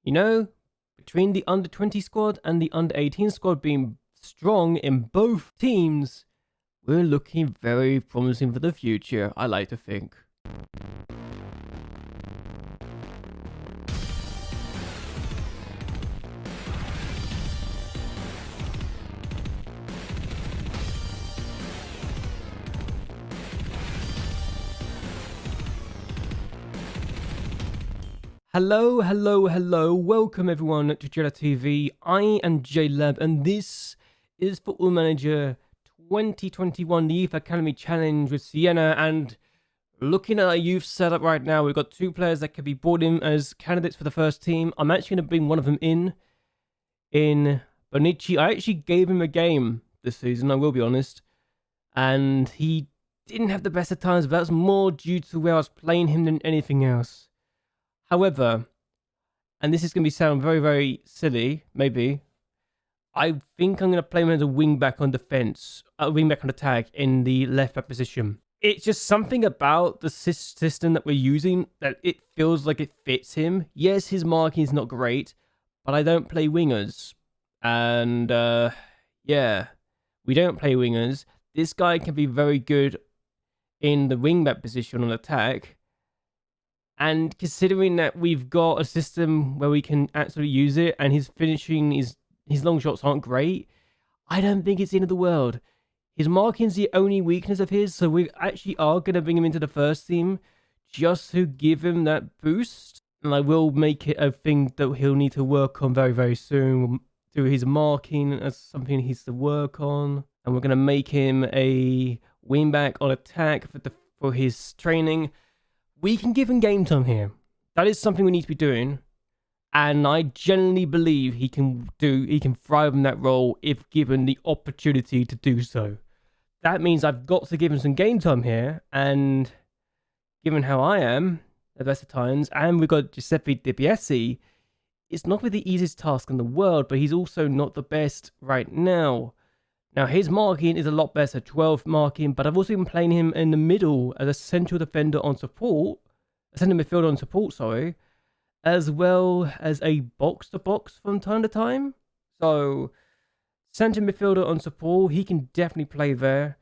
You know, between the under 20 squad and the under 18 squad being strong in both teams, we're looking very promising for the future, I like to think. Hello. Welcome everyone to JLABTV. I am JLAB and this is Football Manager 2021, the Youth Academy Challenge with Siena. And looking at our youth setup right now, we've got two players that can be brought in as candidates for the first team. I'm actually going to bring one of them in Bonici. I actually gave him a game this season, I will be honest. And he didn't have the best of times, but that's more due to where I was playing him than anything else. However, and this is going to sound very silly, maybe, I think I'm going to play him as a wing-back on defense, a wing-back on attack in the left-back position. It's just something about the system that we're using that it feels like it fits him. Yes, his marking is not great, but I don't play wingers. And, yeah, we don't play wingers. This guy can be very good in the wing-back position on attack. And considering that we've got a system where we can actually use it and his finishing, his long shots aren't great, I don't think it's the end of the world. His marking's the only weakness of his, so we actually are going to bring him into the first team just to give him that boost. And I will make it a thing that he'll need to work on very soon. Through his marking as something he needs to work on. And we're going to make him a wingback on attack for his training. We can give him game time here. That is something we need to be doing. And I genuinely believe he can thrive in that role if given the opportunity to do so. That means I've got to give him some game time here. And given how I am, at the best of times, and we've got Giuseppe Di Biase, it's not really the easiest task in the world, but he's also not the best right now. Now, his marking is a lot better, 12 marking, but I've also been playing him in the middle as a central defender on support, a central midfielder on support, sorry, as well as a box-to-box from time to time. So, central midfielder on support, he can definitely play there.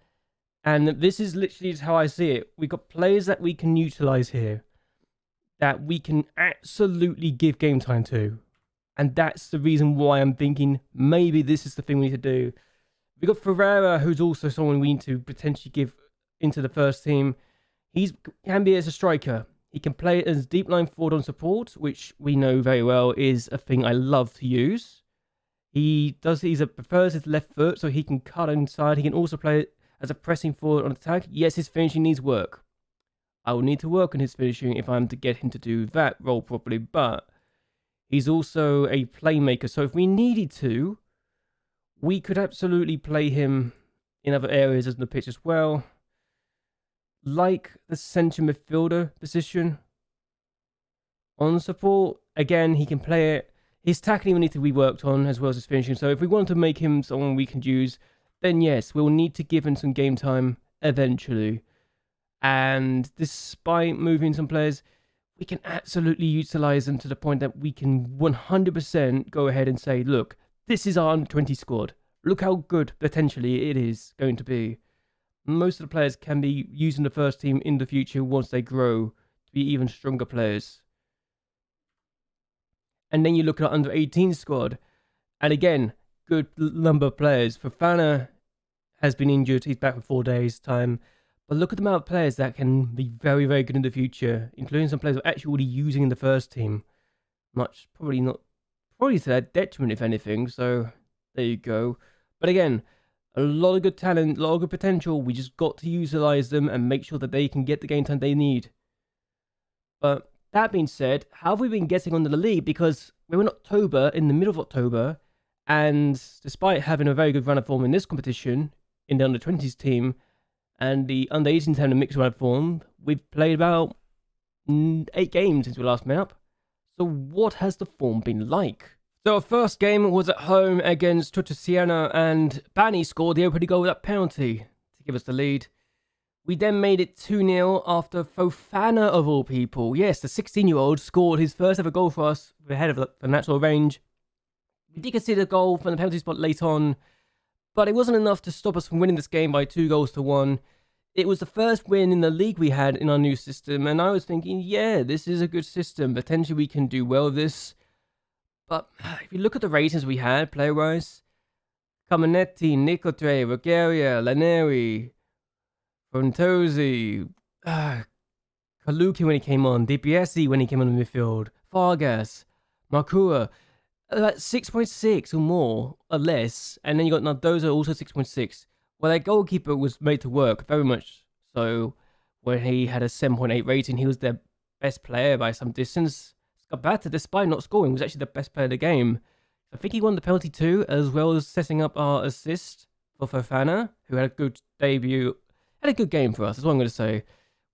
And this is literally how I see it. We've got players that we can utilize here, that we can absolutely give game time to. And that's the reason why I'm thinking maybe this is the thing we need to do. We've got Ferreira, who's also someone we need to potentially give into the first team. He can be as a striker. He can play as deep line forward on support, which we know very well is a thing I love to use. He prefers his left foot, so he can cut inside. He can also play as a pressing forward on attack. Yes, his finishing needs work. I will need to work on his finishing if I'm to get him to do that role properly, but he's also a playmaker. So if we needed to, we could absolutely play him in other areas of the pitch as well. Like the centre midfielder position. On support, again, he can play it. His tackling will need to be worked on as well as his finishing. So if we want to make him someone we can use, then yes, we'll need to give him some game time eventually. And despite moving some players, we can absolutely utilize them to the point that we can 100% go ahead and say, look, this is our under-20 squad. Look how good, potentially, it is going to be. Most of the players can be using the first team in the future once they grow to be even stronger players. And then you look at our under-18 squad. And again, good number of players. Fofana has been injured. He's back in 4 days' time. But look at the amount of players that can be very good in the future, including some players we're actually already using in the first team. Probably to their detriment, if anything. So there you go. But again, a lot of good talent, a lot of good potential. We just got to utilize them and make sure that they can get the game time they need. But that being said, how have we been getting on to the league? Because we're in October, in the middle of October, and despite having a very good run of form in this competition, in the under-20s team, and the under-18 team in mixed run of form, we've played about 8 games since we last met up. So what has the form been like? So our first game was at home against Siena, and Bani scored the opening goal with that penalty to give us the lead. We then made it 2-0 after Fofana, of all people. Yes, the 16-year-old scored his first ever goal for us ahead of the natural range. We did concede a goal from the penalty spot late on, but it wasn't enough to stop us from winning this game by 2-1. It was the first win in the league we had in our new system, and I was thinking, yeah, this is a good system. Potentially we can do well with this. But if you look at the ratings we had, player-wise, Camenetti, Nicotre, Rogeria, Laneri, Frontosi, Kaluki when he came on, DPSI when he came on the midfield, Vargas, Makura, about 6.6 or more, or less. And then you got Nardoza, also 6.6. Well, their goalkeeper was made to work, very much so. When he had a 7.8 rating, he was their best player by some distance. Scabata, despite not scoring, was actually the best player of the game. I think he won the penalty too, as well as setting up our assist for Fofana, who had a good debut. Had a good game for us, that's what I'm going to say.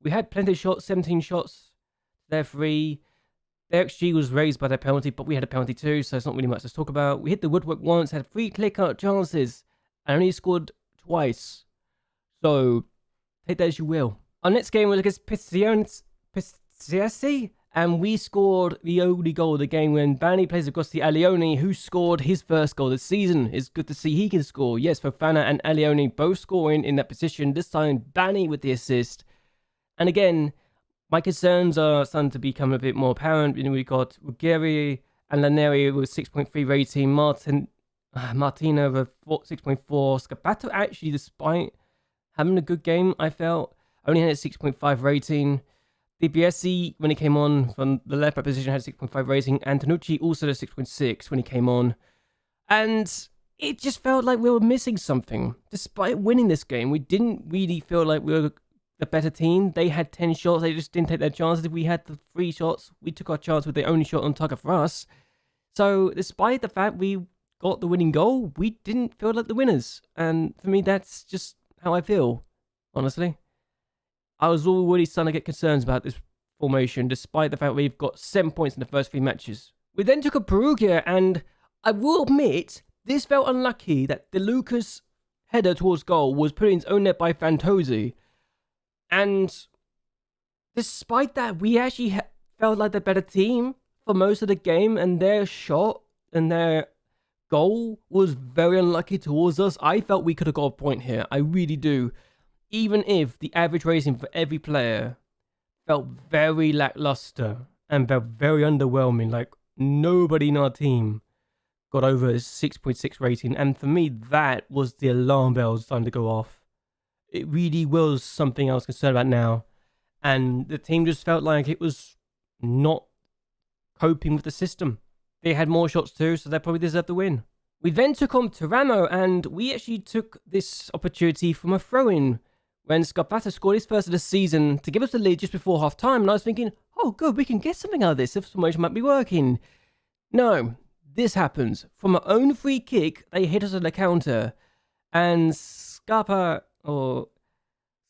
We had plenty of shots, 17 shots. Their 3. Their XG was raised by their penalty, but we had a penalty too, so it's not really much to talk about. We hit the woodwork once, had 3 clear-cut chances, and only scored twice. So, take that as you will. Our next game was against Piziasi, and we scored the only goal of the game when Bani plays against the Alioni, who scored his first goal this season. It's good to see he can score. Yes, Fofana and Alioni both scoring in that position. This time, Bani with the assist. And again, my concerns are starting to become a bit more apparent. We got Ruggieri and Laneri with 6.3 rating, Martina with 6.4. Scapato actually, despite having a good game, I felt, only had a 6.5 rating. DPSI, when he came on from the left back position, had a 6.5 rating. Antonucci also had a 6.6 when he came on. And it just felt like we were missing something. Despite winning this game, we didn't really feel like we were the better team. They had 10 shots. They just didn't take their chances. If we had the 3 shots, we took our chance with the only shot on target for us. So despite the fact we got the winning goal, we didn't feel like the winners. And for me, that's just how I feel, honestly. I was already starting to get concerns about this formation, despite the fact we've got 7 points in the first 3 matches. We then took a Perugia, and I will admit, this felt unlucky that De Luca's header towards goal was put in his own net by Fantozzi. And despite that, we actually felt like the better team for most of the game, and their shot and their goal was very unlucky towards us. I felt we could have got a point here. I really do. Even if the average rating for every player felt very lackluster and felt very underwhelming, like nobody in our team got over a 6.6 rating. And for me, that was the alarm bells starting to go off. It really was something I was concerned about now. And the team just felt like it was not coping with the system. They had more shots too, so they probably deserved the win. We then took on Teramo, and we actually took this opportunity from a throw-in when Scarpata scored his first of the season to give us the lead just before half-time, and I was thinking, oh good, we can get something out of this if formation might be working. No, this happens. From our own free kick, they hit us on the counter, and Scarpa, or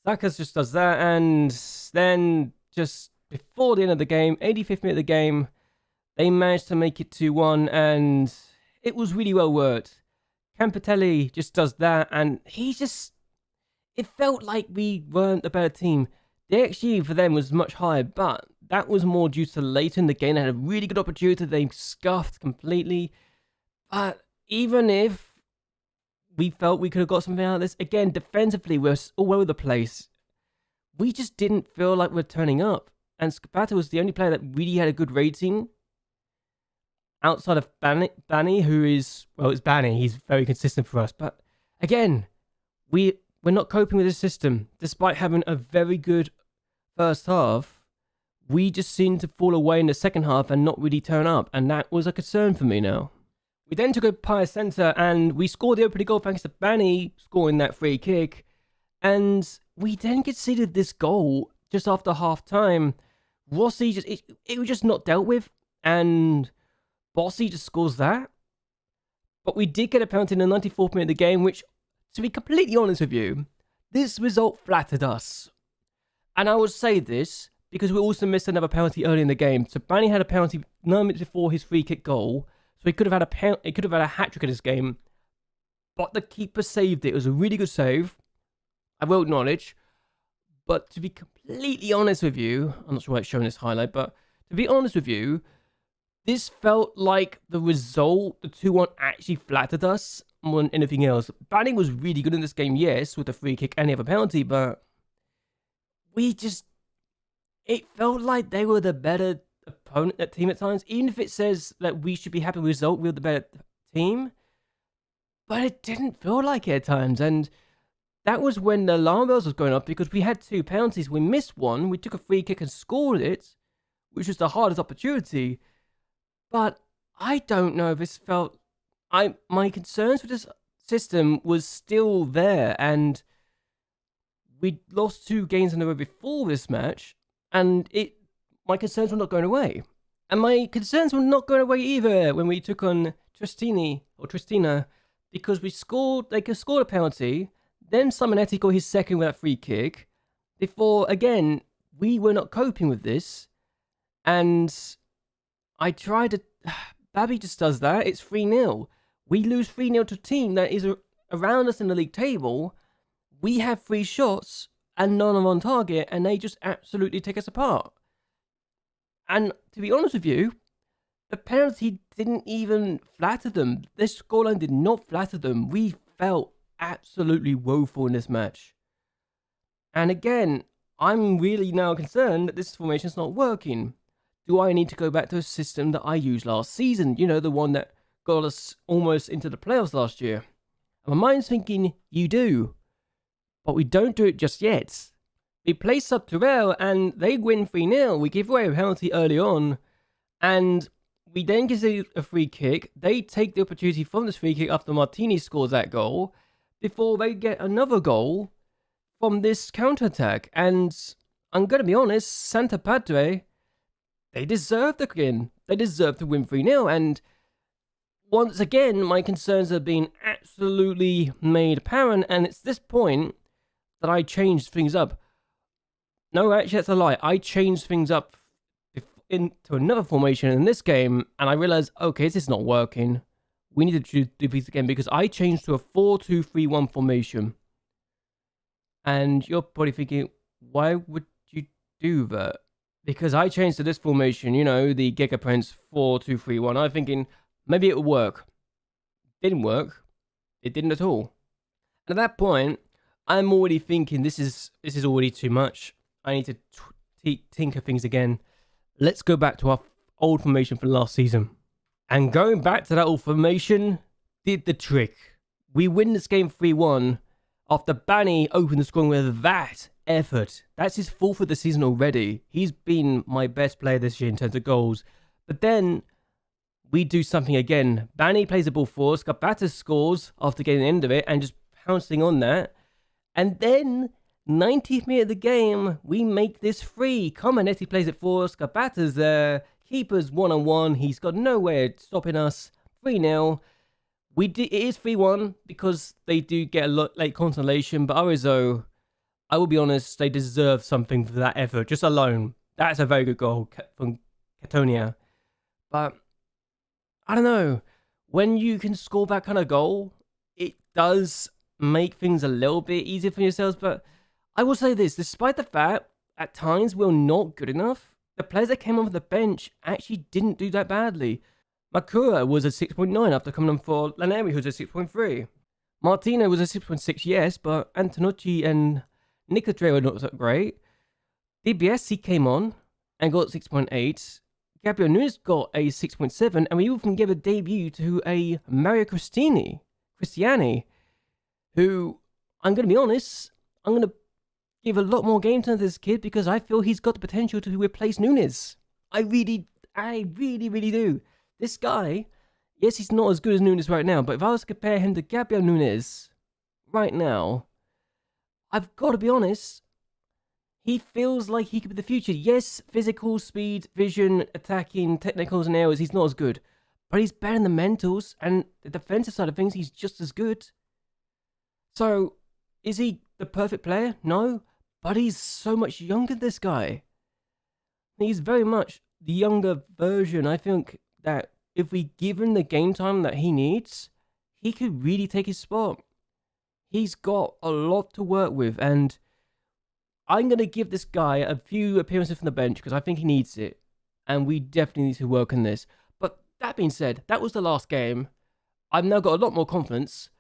Zakas just does that, and then just before the end of the game, 85th minute of the game, they managed to make it 2-1, and it was really well worked. Campitelli just does that, and he just... It felt like we weren't the better team. The XG for them was much higher, but that was more due to later in the game. They had a really good opportunity. They scuffed completely. But even if we felt we could have got something out of this, again, defensively, we're all over the place. We just didn't feel like we're turning up. And Scapata was the only player that really had a good rating outside of Bani, who is, well, it's Bani. He's very consistent for us. But again, we're not coping with this system. Despite having a very good first half, we just seemed to fall away in the second half and not really turn up. And that was a concern for me now. We then took a Pire Centre and we scored the opening goal thanks to Bani scoring that free kick. And we then conceded this goal just after half time. Rossi just, it was just not dealt with. And Bossi just scores that. But we did get a penalty in the 94th minute of the game, which, to be completely honest with you, this result flattered us. And I would say this because we also missed another penalty early in the game. So Bani had a penalty 9 minutes before his free kick goal. So he could have had a hat-trick in this game. But the keeper saved it. It was a really good save, I will acknowledge. But to be completely honest with you, I'm not sure why it's showing this highlight, but to be honest with you, this felt like the result, the 2-1, actually flattered us more than anything else. Banning was really good in this game, yes, with a free kick and the other penalty, but it felt like they were the better opponent, that team at times. Even if it says that we should be happy with the result, we were the better team, but it didn't feel like it at times. And that was when the alarm bells was going off, because we had 2 penalties. We missed one. We took a free kick and scored it, which was the hardest opportunity. But I don't know if this felt... my concerns with this system was still there, and we lost 2 games in a row before this match, and my concerns were not going away. And my concerns were not going away either when we took on Tristina, because they scored a penalty, then Simonetti got his second with that free kick, before, again, we were not coping with this, and I tried to... Babby just does that. It's 3-0. We lose 3-0 to a team that is around us in the league table. We have 3 shots and none are on target, and they just absolutely take us apart. And to be honest with you, the penalty didn't even flatter them. This scoreline did not flatter them. We felt absolutely woeful in this match. And again, I'm really now concerned that this formation is not working. Do I need to go back to a system that I used last season? You know, the one that got us almost into the playoffs last year. And my mind's thinking, you do. But we don't do it just yet. We play sub Terrell and they win 3-0. We give away a penalty early on. And we then give a free kick. They take the opportunity from this free kick after Martini scores that goal, before they get another goal from this counter-attack. And I'm going to be honest, Santa Padre... they deserved the win. They deserved to win 3-0. And once again, my concerns have been absolutely made apparent. And it's this point that I changed things up. No, actually, that's a lie. I changed things up into another formation in this game. And I realized, okay, this is not working. We need to do things again, because I changed to a 4-2-3-1 formation. And you're probably thinking, why would you do that? Because I changed to this formation, you know, the Giga Prince 4-2-3-1. I'm thinking, maybe it'll work. Didn't work. It didn't at all. And at that point, I'm already thinking, this is already too much. I need to tinker things again. Let's go back to our old formation from last season. And going back to that old formation did the trick. We win this game 3-1 after Banny opened the scoring with that effort. That's his 4th of the season already. He's been my best player this year in terms of goals. But then we do something again. Banny plays the ball for us. Gabata scores after getting the end of it and just pouncing on that. And then 90th minute of the game, we make this free. Comanetti plays it for us. Gabata's there. Keeper's 1-on-1. He's got no way of stopping us. 3-0. It is 3-1 because they do get a lot late consolation. But Arizo, I will be honest, they deserve something for that effort, just alone. That's a very good goal from Cattonia. But, I don't know, when you can score that kind of goal, it does make things a little bit easier for yourselves. But I will say this, despite the fact, at times, we're not good enough, the players that came off the bench actually didn't do that badly. Makura was a 6.9 after coming on for Laneri, who's a 6.3. Martino was a 6.6, yes, but Antonucci and Nicodre were not that great. DBSC came on and got 6.8. Gabriel Nunes got a 6.7, and we even gave a debut to a Mario Cristiani, who, I'm going to be honest, I'm going to give a lot more game time to this kid because I feel he's got the potential to replace Nunes. I really do. This guy, yes, he's not as good as Nunes right now, but if I was to compare him to Gabriel Nunes right now, I've got to be honest, he feels like he could be the future. Yes, physical, speed, vision, attacking, technicals and areas, he's not as good. But he's better in the mentals, and the defensive side of things, he's just as good. So, is he the perfect player? No. But he's so much younger than this guy. He's very much the younger version. I think that if we give him the game time that he needs, he could really take his spot. He's got a lot to work with, and I'm going to give this guy a few appearances from the bench because I think he needs it. And we definitely need to work on this. But that being said, that was the last game. I've now got a lot more confidence.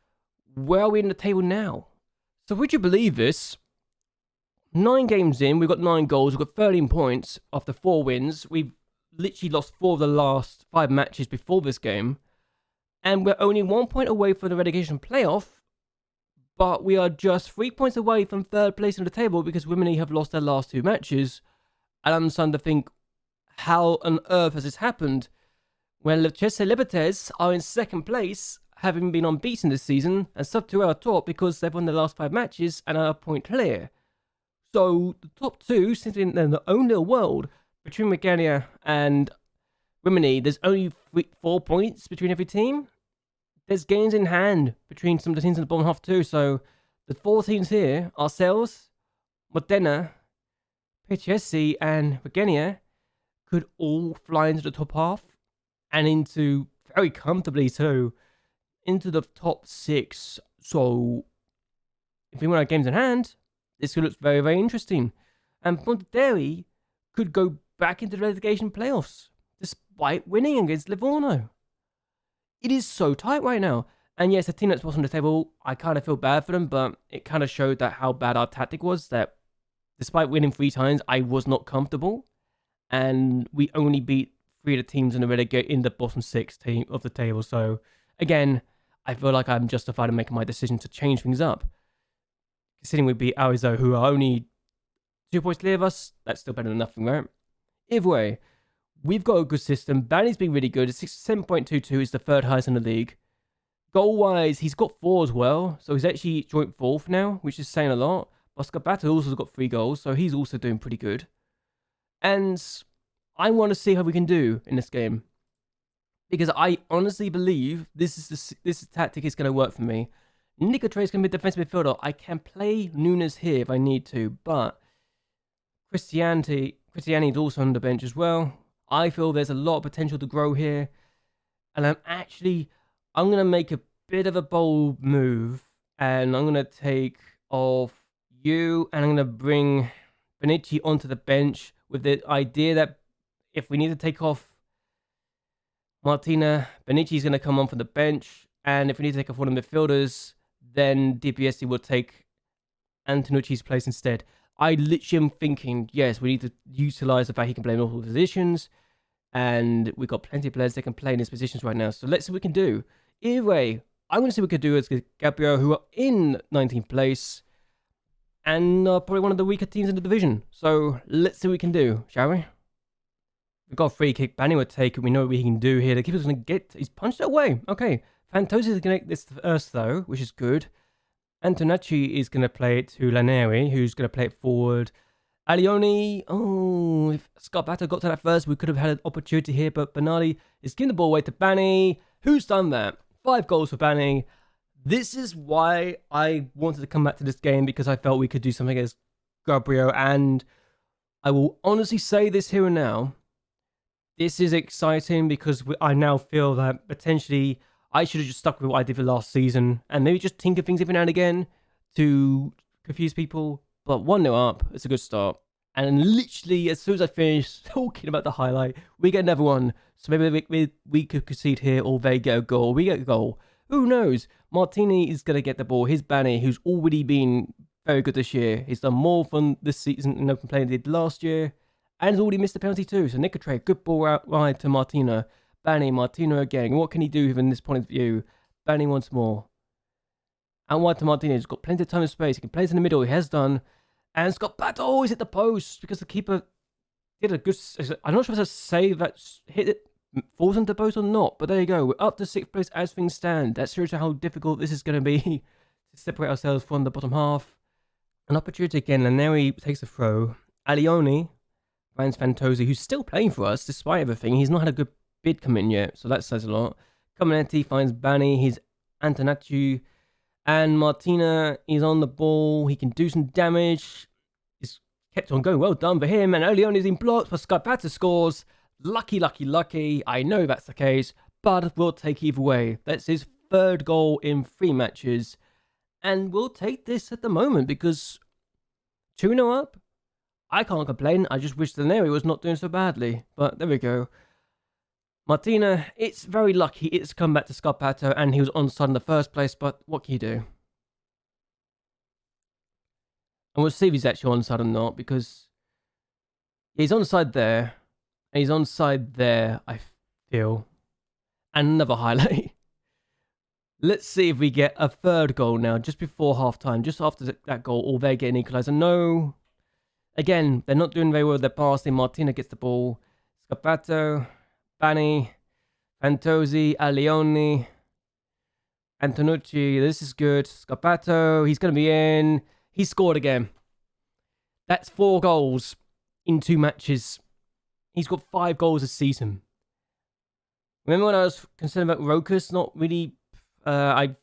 Where are we in the table now? So would you believe this? 9 games in, we've got 9 goals, we've got 13 points after 4 wins. We've literally lost 4 of the last 5 matches before this game. And we're only 1 point away from the relegation playoff. But we are just 3 points away from 3rd place in the table because Rimini have lost their last 2 matches. And I'm starting to think, how on earth has this happened? When JLABTV are in 2nd place, having been unbeaten this season, and sub to our top because they've won the last 5 matches and are a point clear. So the top 2, since in their own little world, between MacLeod and Rimini, there's only 4 points between every team. There's games in hand between some of the teams in the bottom half too. So the 4 teams here, ourselves, Modena, PTSC, and MacLeod, could all fly into the top half and into, very comfortably too, into the top 6. So if we win our games in hand, this could look very, very interesting. And Monterrey could go back into the relegation playoffs despite winning against Livorno. It is so tight right now. And yes, the team that's bottom of the table, I kind of feel bad for them, but it kind of showed that how bad our tactic was, that despite winning 3 times, I was not comfortable. And we only beat 3 of the teams in the bottom 6 team of the table. So again, I feel like I'm justified in making my decision to change things up. Considering we beat Arizo, who are only 2 points clear of us, that's still better than nothing, right? Either way, we've got a good system. Banny's been really good. 7.22 is the 3rd highest in the league. Goal-wise, he's got 4 as well. So he's actually joint 4th now, which is saying a lot. Oscar Battle also got 3 goals, so he's also doing pretty good. And I want to see how we can do in this game. Because I honestly believe this tactic is going to work for me. Nico Trey is going to be a defensive midfielder. I can play Nunes here if I need to, but Cristiani is also on the bench as well. I feel there's a lot of potential to grow here. And I'm going to make a bit of a bold move. And I'm going to take off you. And I'm going to bring Benici onto the bench with the idea that if we need to take off Martina, Benici's going to come on from the bench. And if we need to take off one of the midfielders, then DPSC will take Antonucci's place instead. I literally am thinking, yes, we need to utilize the fact he can play in multiple positions. And we've got plenty of players that can play in his positions right now. So let's see what we can do. Either way, I'm going to see what we can do against Gabriel, who are in 19th place. And probably one of the weaker teams in the division. So let's see what we can do, shall we? We've got a free kick. Banny would take it. We know what we can do here. The keeper's going to get... He's punched it away. Okay. Fantosi is going to make this first, though, which is good. Antonacci is going to play it to Laneri, who's going to play it forward. Alioni, if Scott Batter got to that first, we could have had an opportunity here, but Bernardi is giving the ball away to Banny. Who's done that? 5 goals for Banny. This is why I wanted to come back to this game, because I felt we could do something against Gabriel, and I will honestly say this here and now. This is exciting because I now feel that potentially I should have just stuck with what I did for last season and maybe just tinker things every now and again to confuse people. But 1-0 up, it's a good start. And literally, as soon as I finish talking about the highlight, we get another one. So maybe we could concede here, or they get a goal. We get a goal. Who knows? Martini is going to get the ball. His Banny, who's already been very good this year. He's done more from this season in open play than he did last year. And he's already missed a penalty too. So Nicotre, good ball out wide to Martina. Banny, Martina again. What can he do from this point of view? Banny once more. Out wide to Martina. He's got plenty of time and space. He can play it in the middle. He has done. And Scott Bat always hit the post because the keeper did a good... I'm not sure if it's a save that hit it, falls into the post or not. But there you go. We're up to 6th place as things stand. That shows you how difficult this is going to be to separate ourselves from the bottom half. An opportunity again. Laneri takes a throw. Alioni finds Fantosi, who's still playing for us despite everything. He's not had a good bid come in yet, so that says a lot. Cominetti finds Banny. He's Antonacci. And Martina is on the ball. He can do some damage. He's kept on going. Well done for him. And Oleoni's been blocked, but Scarpata scores. Lucky, lucky, lucky. I know that's the case, but we'll take either way. That's his 3rd goal in 3 matches. And we'll take this at the moment because 2-0 up? I can't complain. I just wish the Neri was not doing so badly. But there we go. Martina, it's very lucky it's come back to Scarpato and he was onside in the first place, but what can you do? And we'll see if he's actually onside or not, because he's onside there, and he's onside there, I feel. And another highlight. Let's see if we get a third goal now, just before half-time, just after that goal, or they get an equaliser. No. Again, they're not doing very well with their passing. Martina gets the ball. Scarpato, Bani, Fantozzi, Alioni, Antonucci. This is good. Scarpato, he's going to be in. He scored again. That's 4 goals in 2 matches. He's got 5 goals this season. Remember when I was concerned about Rokas? Not really. I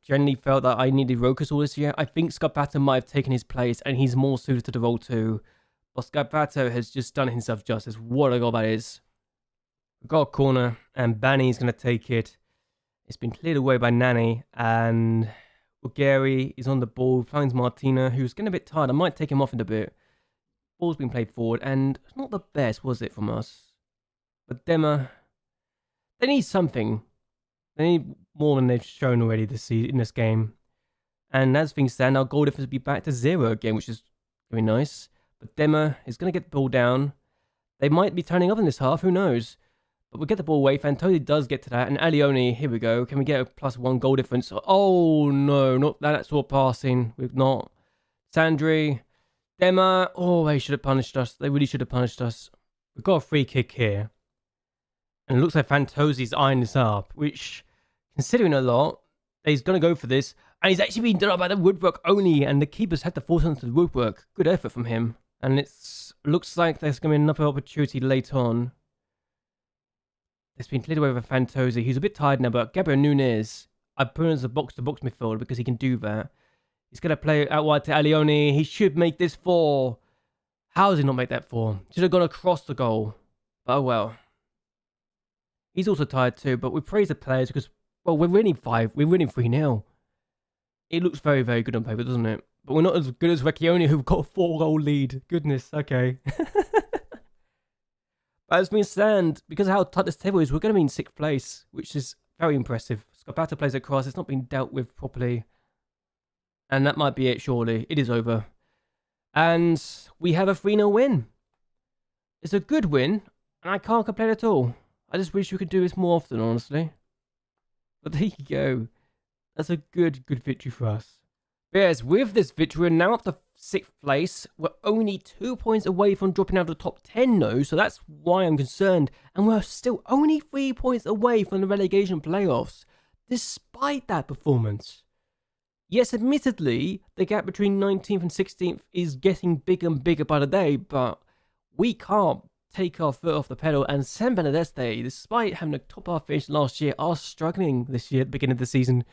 generally felt that I needed Rokas all this year. I think Scarpato might have taken his place and he's more suited to the role too. But Scarpato has just done himself justice. What a goal that is. We've got a corner and Bani's going to take it. It's been cleared away by Nani and Ugari is on the ball. Finds Martina, who's getting a bit tired. I might take him off in a bit. Ball's been played forward and it's not the best, was it, from us? But Dema, they need something. They need more than they've shown already this season, in this game. And as things stand, our goal difference will be back to 0 again, which is very nice. But Dema is going to get the ball down. They might be turning up in this half, who knows? But we'll get the ball away. Fantozzi does get to that. And Alioni, here we go. Can we get a +1 goal difference? Oh, no, not that sort of passing. We've not. Sandri, Dema. Oh, they should have punished us. They really should have punished us. We've got a free kick here. And it looks like Fantozzi's eyeing this up, which, considering a lot, he's going to go for this. And he's actually been done up by the woodwork only, and the keepers had to force onto the woodwork. Good effort from him. And it looks like there's going to be another opportunity later on. It's been cleared away with Fantozzi. He's a bit tired now, but Gabriel Nunes, I put him as a box-to-box midfielder because he can do that. He's going to play out wide to Alioni. He should make this 4. How does he not make that 4? Should have gone across the goal. But oh well. He's also tired too, but we praise the players because, well, we're winning 5. We're winning 3-0. It looks very, very good on paper, doesn't it? But we're not as good as Recchioni, who've got a 4-goal lead. Goodness, okay. But as we stand, because of how tight this table is, we're going to be in 6th place, which is very impressive. Scarpato plays across. It's not been dealt with properly. And that might be it, surely. It is over. And we have a 3-0 win. It's a good win, and I can't complain at all. I just wish we could do this more often, honestly. But there you go. That's a good victory for us. But yes, with this victory, we're now up to 6th place. We're only 2 points away from dropping out of the top 10, though, so that's why I'm concerned. And we're still only 3 points away from the relegation playoffs, despite that performance. Yes, admittedly, the gap between 19th and 16th is getting bigger and bigger by the day, but we can't take our foot off the pedal, and San Benedeste, despite having a top half finish last year, are struggling this year at the beginning of the season.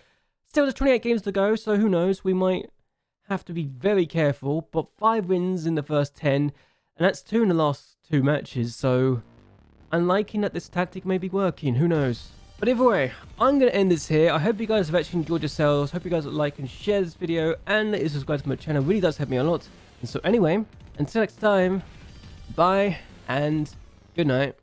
Still, there's 28 games to go, so who knows, we might have to be very careful, but 5 wins in the first 10, and that's 2 in the last 2 matches, so I'm liking that this tactic may be working, who knows. But either way, I'm going to end this here. I hope you guys have actually enjoyed yourselves, hope you guys like and share this video, and subscribe to my channel, it really does help me a lot. And so anyway, until next time, bye. And good night.